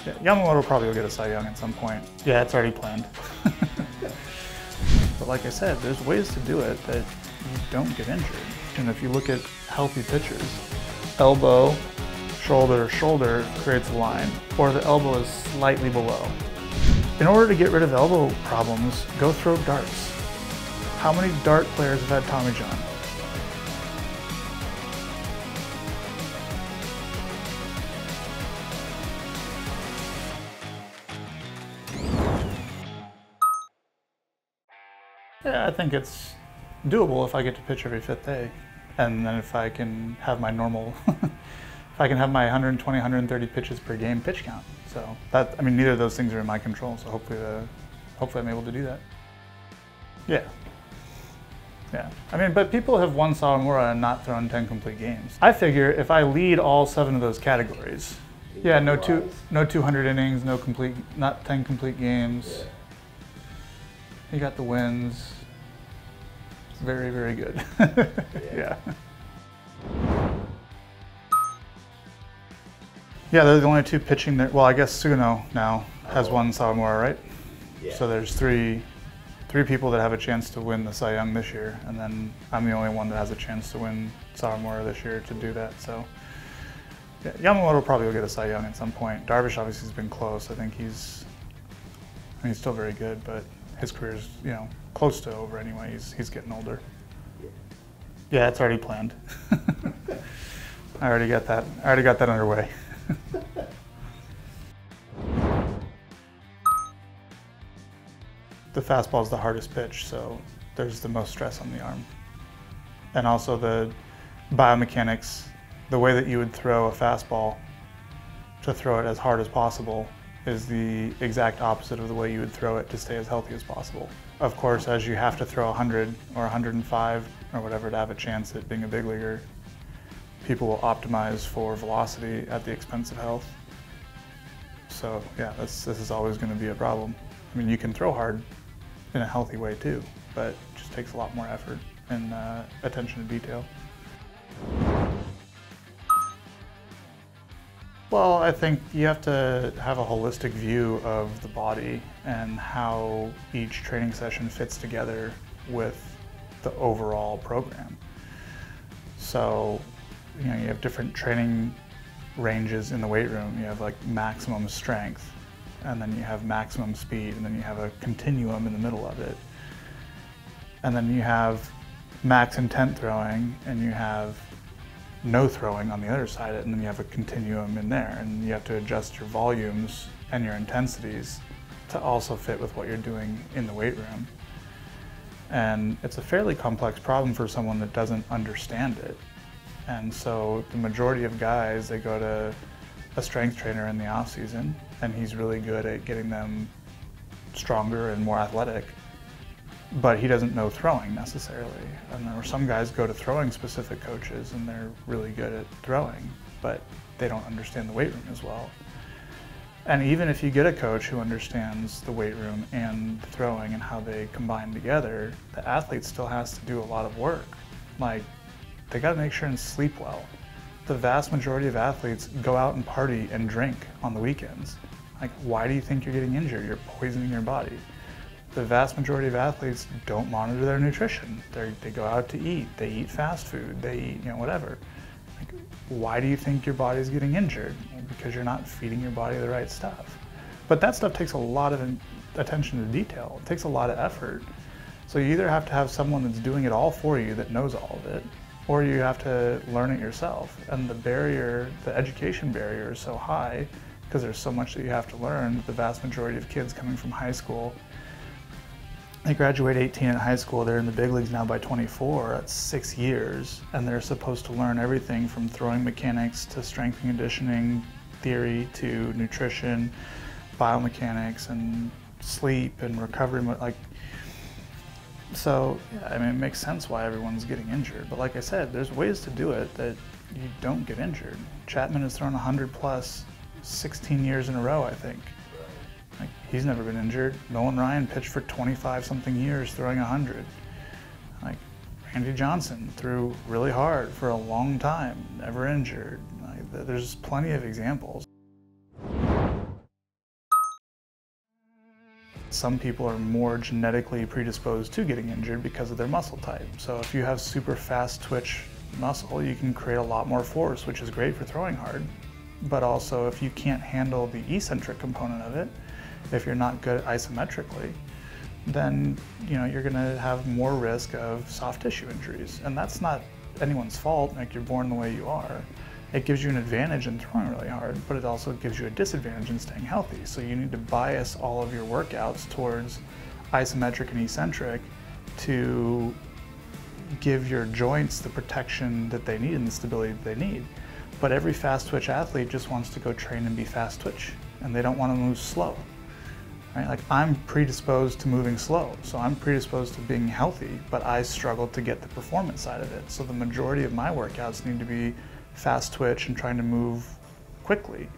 Yeah, Yamamoto probably will get a Cy Young at some point. Yeah, it's already planned. But like I said, there's ways to do it that you don't get injured. And if you look at healthy pitchers, elbow, shoulder, shoulder creates a line, or the elbow is slightly below. In order to get rid of elbow problems, go throw darts. How many dart players have had Tommy John? Yeah, I think it's doable if I get to pitch every 5th day. And then if I can have my normal, if I can have my 120, 130 pitches per game pitch count. So that, I mean, neither of those things are in my control, so hopefully I'm able to do that. Yeah. Yeah. I mean, but people have won Sawamura and not thrown 10 complete games. I figure if I lead all 7 of those categories, yeah, no 200 innings, not 10 complete games. Yeah. You got the wins. Very, very good. Yeah. Yeah, they're the only 2 pitching there. Well, I guess Sugano now has won Sawamura, right? Yeah. So there's three people that have a chance to win the Cy Young this year, and then I'm the only one that has a chance to win Sawamura this year to do that. So yeah, Yamamoto probably will get a Cy Young at some point. Darvish obviously has been close. I think he's still very good, but his career's, you know, close to over anyway. He's getting older. Yeah, it's already planned. I already got that underway. The fastball is the hardest pitch, so there's the most stress on the arm. And also the biomechanics, the way that you would throw a fastball to throw it as hard as possible is the exact opposite of the way you would throw it to stay as healthy as possible. Of course, as you have to throw 100 or 105 or whatever to have a chance at being a big leaguer, people will optimize for velocity at the expense of health. So yeah, this is always going to be a problem. I mean, you can throw hard in a healthy way too, but it just takes a lot more effort and attention to detail. Well, I think you have to have a holistic view of the body and how each training session fits together with the overall program. So, you know, you have different training ranges in the weight room. You have like maximum strength, and then you have maximum speed, and then you have a continuum in the middle of it. And then you have max intent throwing, and you have no throwing on the other side, and then you have a continuum in there, and you have to adjust your volumes and your intensities to also fit with what you're doing in the weight room. And it's a fairly complex problem for someone that doesn't understand it. And so the majority of guys, they go to a strength trainer in the off season, and he's really good at getting them stronger and more athletic, but he doesn't know throwing necessarily. And there are some guys go to throwing specific coaches and they're really good at throwing, but they don't understand the weight room as well. And even if you get a coach who understands the weight room and throwing and how they combine together, the athlete still has to do a lot of work. Like, they gotta make sure and sleep well. The vast majority of athletes go out and party and drink on the weekends. Like, why do you think you're getting injured? You're poisoning your body. The vast majority of athletes don't monitor their nutrition. They go out to eat, they eat fast food, they eat, you know, whatever. Like, why do you think your body's getting injured? Well, because you're not feeding your body the right stuff. But that stuff takes a lot of attention to detail. It takes a lot of effort. So you either have to have someone that's doing it all for you that knows all of it, or you have to learn it yourself. And the barrier, the education barrier is so high because there's so much that you have to learn. The vast majority of kids coming from high school, they graduate 18 in high school, they're in the big leagues now by 24, that's 6 years, and they're supposed to learn everything from throwing mechanics to strength and conditioning theory to nutrition, biomechanics, and sleep and recovery. Like, so, yeah, I mean, it makes sense why everyone's getting injured, but like I said, there's ways to do it that you don't get injured. Chapman has thrown 100 plus 16 years in a row, I think. Like, he's never been injured. Nolan Ryan pitched for 25-something years throwing 100. Like, Randy Johnson threw really hard for a long time, never injured. Like, there's plenty of examples. some people are more genetically predisposed to getting injured because of their muscle type. So if you have super fast twitch muscle, you can create a lot more force, which is great for throwing hard. But also if you can't handle the eccentric component of it, if you're not good isometrically, then you're going to have more risk of soft tissue injuries. And that's not anyone's fault. Like, you're born the way you are. It gives you an advantage in throwing really hard, but it also gives you a disadvantage in staying healthy. So you need to bias all of your workouts towards isometric and eccentric to give your joints the protection that they need and the stability that they need. But every fast twitch athlete just wants to go train and be fast twitch, and they don't want to move slow. Right? Like, I'm predisposed to moving slow, so I'm predisposed to being healthy, but I struggle to get the performance side of it. So the majority of my workouts need to be fast twitch and trying to move quickly.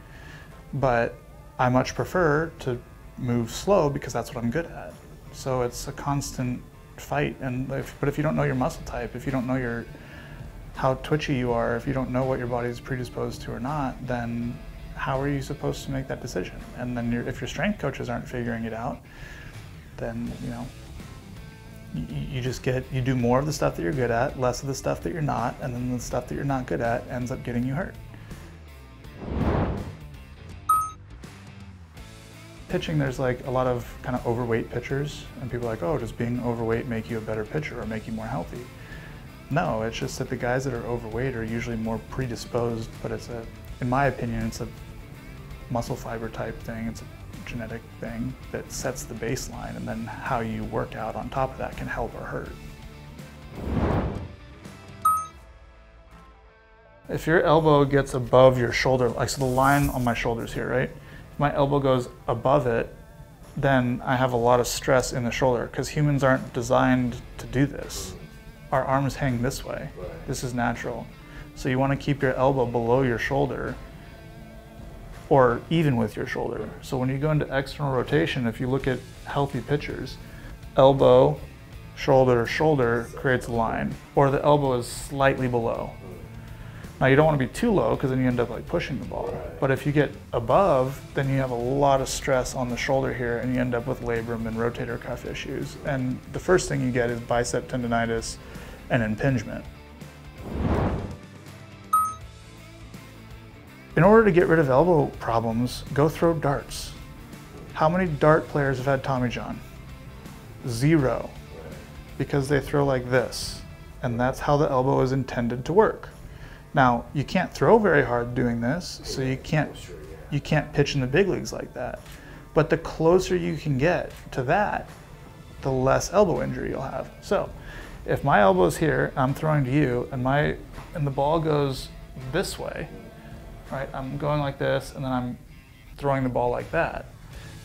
But I much prefer to move slow because that's what I'm good at. So it's a constant fight. But if you don't know your muscle type, if you don't know how twitchy you are, if you don't know what your body is predisposed to or not, then how are you supposed to make that decision? And then if your strength coaches aren't figuring it out, then you do more of the stuff that you're good at, less of the stuff that you're not, and then the stuff that you're not good at ends up getting you hurt. Pitching, there's like a lot of kind of overweight pitchers, and people are like, oh, does being overweight make you a better pitcher or make you more healthy? No, it's just that the guys that are overweight are usually more predisposed, but in my opinion, it's a muscle fiber type thing. It's a genetic thing that sets the baseline, and then how you work out on top of that can help or hurt. If your elbow gets above your shoulder, like so the line on my shoulders here, right? If my elbow goes above it, then I have a lot of stress in the shoulder, because humans aren't designed to do this. Our arms hang this way. This is natural. So you want to keep your elbow below your shoulder or even with your shoulder. So when you go into external rotation, if you look at healthy pitchers, elbow, shoulder, shoulder creates a line, or the elbow is slightly below. Now you don't want to be too low because then you end up like pushing the ball. But if you get above, then you have a lot of stress on the shoulder here, and you end up with labrum and rotator cuff issues. And the first thing you get is bicep tendonitis and impingement. In order to get rid of elbow problems, go throw darts. How many dart players have had Tommy John? 0. Because they throw like this, and that's how the elbow is intended to work. Now, you can't throw very hard doing this, so you can't pitch in the big leagues like that. But the closer you can get to that, the less elbow injury you'll have. So, if my elbow's here, I'm throwing to you, and the ball goes this way, right? I'm going like this, and then I'm throwing the ball like that.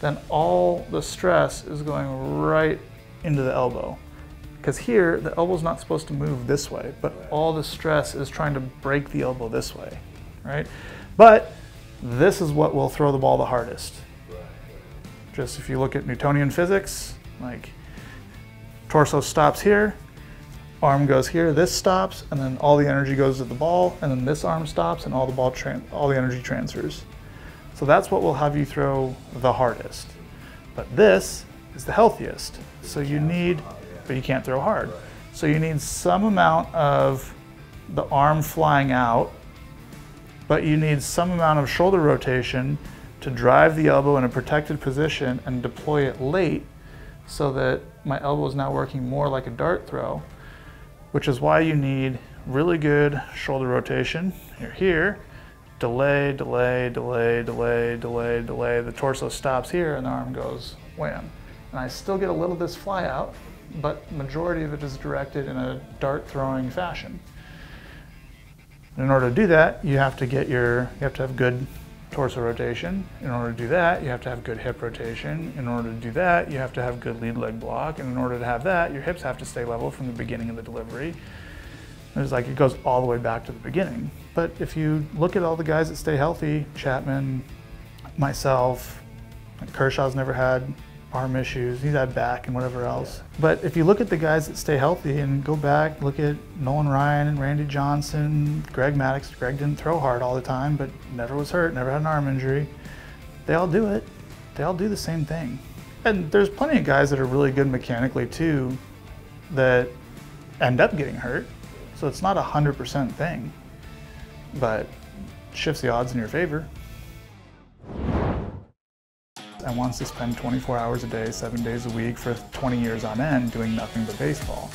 Then all the stress is going right into the elbow. Because here, the elbow's not supposed to move this way, but all the stress is trying to break the elbow this way, right? But this is what will throw the ball the hardest. Just if you look at Newtonian physics, like torso stops here, arm goes here, this stops, and then all the energy goes to the ball, and then this arm stops, and all the energy transfers. So that's what will have you throw the hardest. But this is the healthiest. So but you can't throw hard. So you need some amount of the arm flying out, but you need some amount of shoulder rotation to drive the elbow in a protected position and deploy it late so that my elbow is now working more like a dart throw, which is why you need really good shoulder rotation. You're here, delay, delay, delay, delay, delay, delay. The torso stops here and the arm goes wham. And I still get a little of this fly out, but majority of it is directed in a dart throwing fashion. In order to do that, you have to have good torso rotation. In order to do that, you have to have good hip rotation. In order to do that, you have to have good lead leg block. And in order to have that, your hips have to stay level from the beginning of the delivery. It goes all the way back to the beginning. But if you look at all the guys that stay healthy, Chapman, myself, Kershaw's never had arm issues, he's had back and whatever else. But if you look at the guys that stay healthy and go back, look at Nolan Ryan and Randy Johnson, Greg Maddux. Greg didn't throw hard all the time, but never was hurt, never had an arm injury. They all do it. They all do the same thing. And there's plenty of guys that are really good mechanically too that end up getting hurt. So it's not a 100% thing, but shifts the odds in your favor. And wants to spend 24 hours a day, 7 days a week for 20 years on end doing nothing but baseball.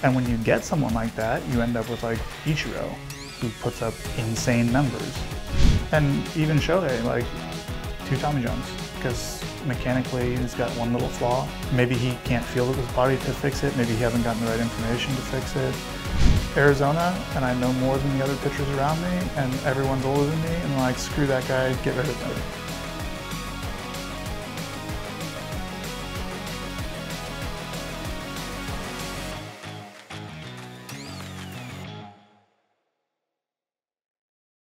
And when you get someone like that, you end up with like Ichiro, who puts up insane numbers. And even Shohei, like 2 Tommy Johns, because mechanically he's got one little flaw. Maybe he can't feel with his body to fix it. Maybe he hasn't gotten the right information to fix it. Arizona, and I know more than the other pitchers around me, and everyone's older than me, and I'm like, screw that guy, get rid of him.